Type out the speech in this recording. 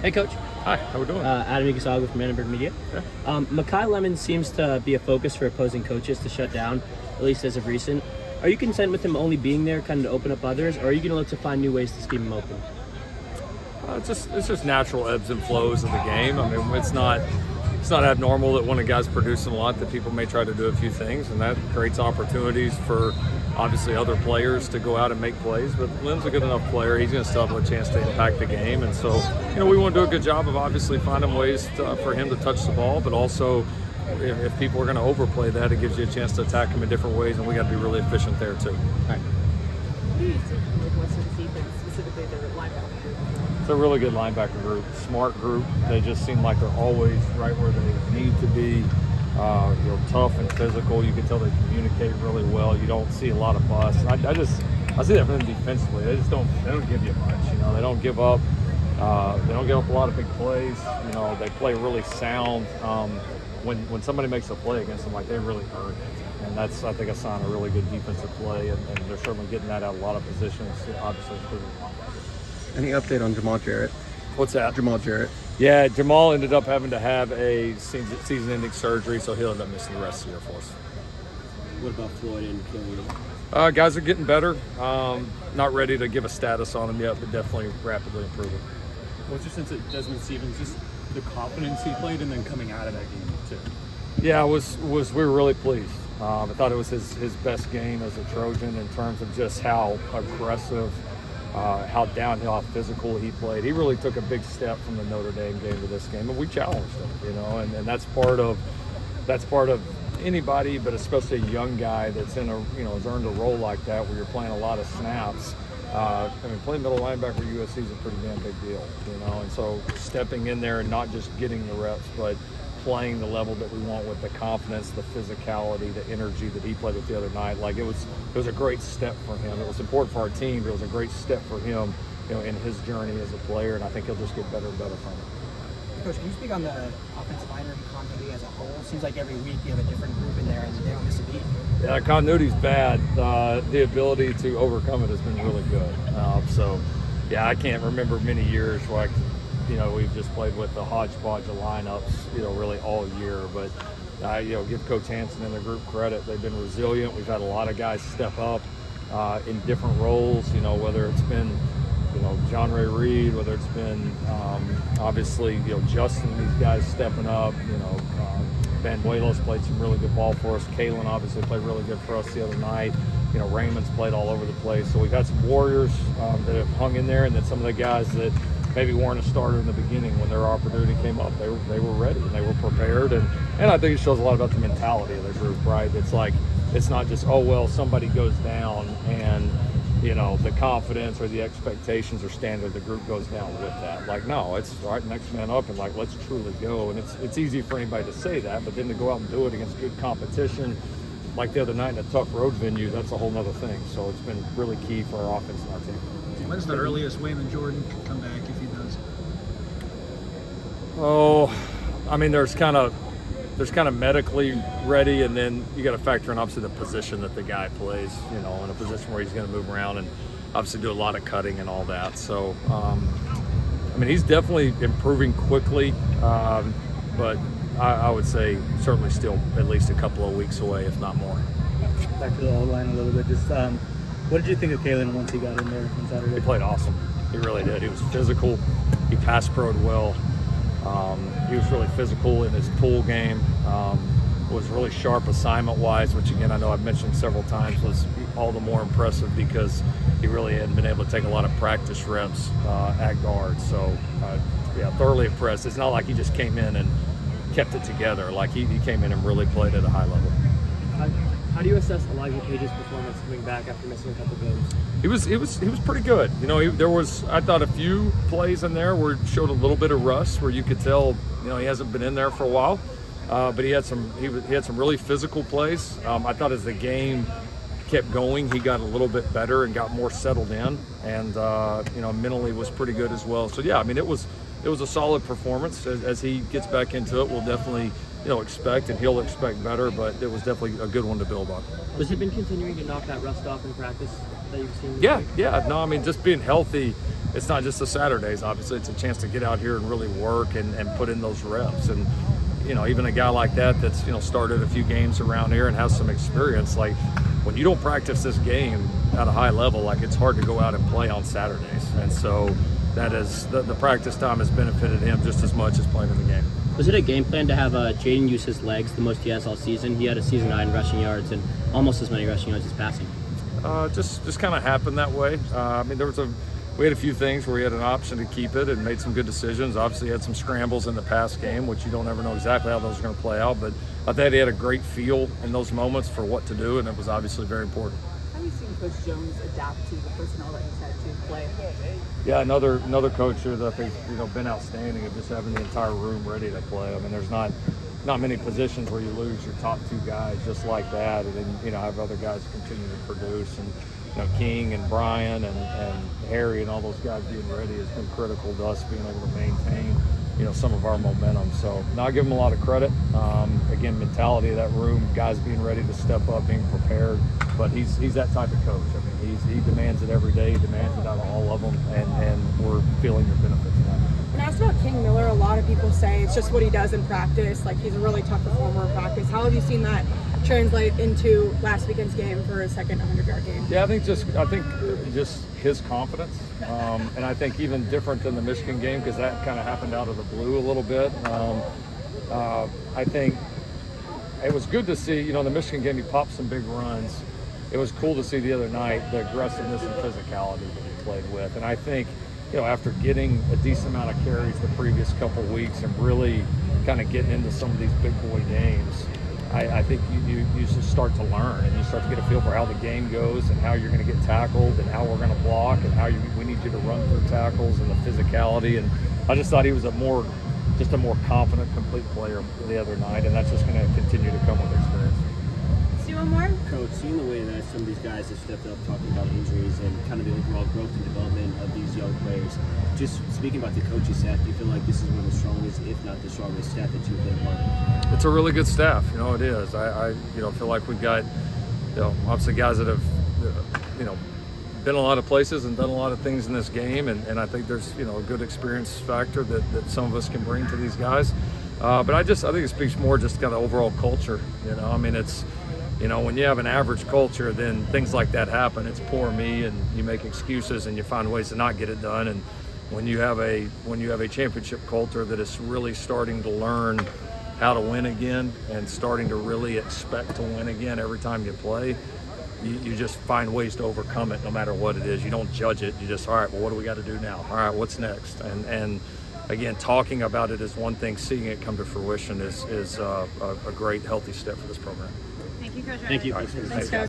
Hey, Coach. Hi, how we doing? Adam Iguazaga from Annenberg Media. Yeah. Makai Lemon seems to be a focus for opposing coaches to shut down, at least as of recent. Are you content with him only being there kind of to open up others, or are you going to look to find new ways to scheme him open? It's just natural ebbs and flows of the game. I mean, it's not abnormal that when a guy's producing a lot that people may try to do a few things, and that creates opportunities for obviously other players to go out and make plays. But Lim's a good enough player; he's going to still have a chance to impact the game. And so, we want to do a good job of obviously finding ways for him to touch the ball, but also if people are going to overplay that, it gives you a chance to attack him in different ways, and we got to be really efficient there too. All right. What do you see from Northwestern's defense, specifically their linebacker group? It's a really good linebacker group, smart group. They just seem like they're always right where they need to be. Tough and physical. You can tell they communicate really well. You don't see a lot of busts. I see that from them defensively. They don't give you much. They don't give up. They don't give up a lot of big plays. They play really sound. When somebody makes a play against them, like they really earn it. And that's, I think, a sign of really good defensive play. And they're certainly getting that out of a lot of positions. Obviously, any update on Jamal Jarrett? What's that? Jamal Jarrett. Yeah, Jamal ended up having to have a season-ending surgery, so he'll end up missing the rest of the year for us. What about Floyd and Killian? Guys are getting better. Not ready to give a status on them yet, but definitely rapidly improving. What's your sense of Desmond Stevens, just the confidence he played and then coming out of that game too? Yeah, we were really pleased. I thought it was his best game as a Trojan in terms of just how aggressive, how downhill, how physical he played. He really took a big step from the Notre Dame game to this game, and we challenged him, and that's part of anybody, but especially a young guy that's in has earned a role like that where you're playing a lot of snaps. Playing middle linebacker at USC is a pretty damn big deal, and so stepping in there and not just getting the reps, but playing the level that we want with the confidence, the physicality, the energy that he played with the other night. Like it was a great step for him. It was important for our team, but it was a great step for him, in his journey as a player, and I think he'll just get better and better from it. Coach, can you speak on the offensive line room continuity as a whole? It seems like every week you have a different group in there and they don't miss a beat. Yeah, continuity's bad. The ability to overcome it has been really good. I can't remember many years where we've just played with the hodgepodge of lineups, really all year. But, give Coach Hansen and the group credit. They've been resilient. We've had a lot of guys step up in different roles, whether it's been, John Ray Reed, whether it's been, obviously, Justin, these guys stepping up, Van Buelos played some really good ball for us. Kalen obviously played really good for us the other night. Raymond's played all over the place. So we've had some warriors that have hung in there, and then some of the guys that maybe weren't a starter in the beginning when their opportunity came up. They were ready and they were prepared, and I think it shows a lot about the mentality of the group, right? It's like it's not just somebody goes down and the confidence or the expectations or standard of the group goes down with that. Like, no, it's all right, next man up, and like let's truly go. And it's easy for anybody to say that, but then to go out and do it against good competition, like the other night in a tough road venue, that's a whole nother thing. So it's been really key for our offense and our team. When's the earliest Wayman Jordan could come back if he does? There's kind of medically ready, and then you got to factor in obviously the position that the guy plays, in a position where he's going to move around and obviously do a lot of cutting and all that. So, he's definitely improving quickly, but I would say certainly still at least a couple of weeks away, if not more. Back to the O-line a little bit. Just what did you think of Kalen once he got in there on Saturday? He played awesome. He really did. He was physical. He pass pro'd well. He was really physical in his pool game. Was really sharp assignment-wise, which again I know I've mentioned several times was all the more impressive because he really hadn't been able to take a lot of practice reps at guard. So, thoroughly impressed. It's not like he just came in and kept it together. Like he came in and really played at a high level. How do you assess Elijah Page's performance coming back after missing a couple games? He was pretty good. There was, I thought, a few plays in there where it showed a little bit of rust where you could tell, he hasn't been in there for a while. But he had some really physical plays. I thought as the game kept going, he got a little bit better and got more settled in, and mentally was pretty good as well. So yeah, I mean, it was a solid performance. As he gets back into it, we'll definitely expect, and he'll expect better, but it was definitely a good one to build on. Has he been continuing to knock that rust off in practice that you've seen? Yeah. No, I mean, just being healthy, it's not just the Saturdays. Obviously, it's a chance to get out here and really work and put in those reps. And even a guy like that that's started a few games around here and has some experience, like when you don't practice this game at a high level, like it's hard to go out and play on Saturdays. And so that is the practice time has benefited him just as much as playing in the game. Was it a game plan to have Jaden use his legs the most he has all season? He had a season 9 rushing yards and almost as many rushing yards as passing. Just kind of happened that way. I mean, we had a few things where he had an option to keep it and made some good decisions. Obviously, he had some scrambles in the pass game, which you don't ever know exactly how those are going to play out. But I thought he had a great feel in those moments for what to do, and it was obviously very important. How have you seen Coach Jones adapt to the personnel that he's had to play? Yeah, another coach here that I think been outstanding of just having the entire room ready to play. I mean, there's not many positions where you lose your top 2 guys just like that, and then have other guys continue to produce. And King and Brian and Harry and all those guys being ready has been critical to us being able to maintain some of our momentum. So I give him a lot of credit. Again, mentality of that room, guys being ready to step up, being prepared. But he's that type of coach. I mean, he demands it every day. He demands it out of all of them, and we're feeling the benefits of that. When asked about King Miller, a lot of people say it's just what he does in practice. Like, he's a really tough performer in practice. How have you seen that translate into last weekend's game for a second 100-yard game? Yeah, I think just his confidence, and I think even different than the Michigan game, because that kind of happened out of the blue a little bit. I think it was good to see. The Michigan game, he popped some big runs. It was cool to see the other night the aggressiveness and physicality that he played with, and I think after getting a decent amount of carries the previous couple of weeks and really kind of getting into some of these big boy games, I think you just start to learn, and you start to get a feel for how the game goes and how you're going to get tackled and how we're going to block and how we need you to run through tackles and the physicality. And I just thought he was a more confident, complete player the other night, and that's just going to continue to come with experience. One more? Coach, seeing the way that some of these guys have stepped up talking about injuries and kind of the overall growth and development of these young players, just speaking about the coaching staff, do you feel like this is one of the strongest, if not the strongest staff that you've been part of? It's a really good staff, it is. I feel like we've got, obviously guys that have, been a lot of places and done a lot of things in this game, and I think there's, a good experience factor that some of us can bring to these guys. But I think it speaks more just kind of overall culture, I mean, it's, when you have an average culture, then things like that happen. It's poor me, and you make excuses and you find ways to not get it done. And when you have a championship culture that is really starting to learn how to win again and starting to really expect to win again every time you play, you just find ways to overcome it no matter what it is. You don't judge it. You just, all right, well, what do we got to do now? All right, what's next? And again, talking about it is one thing. Seeing it come to fruition is a great, healthy step for this program. Thank you, Coach. Thank you. All right, Thanks, Coach.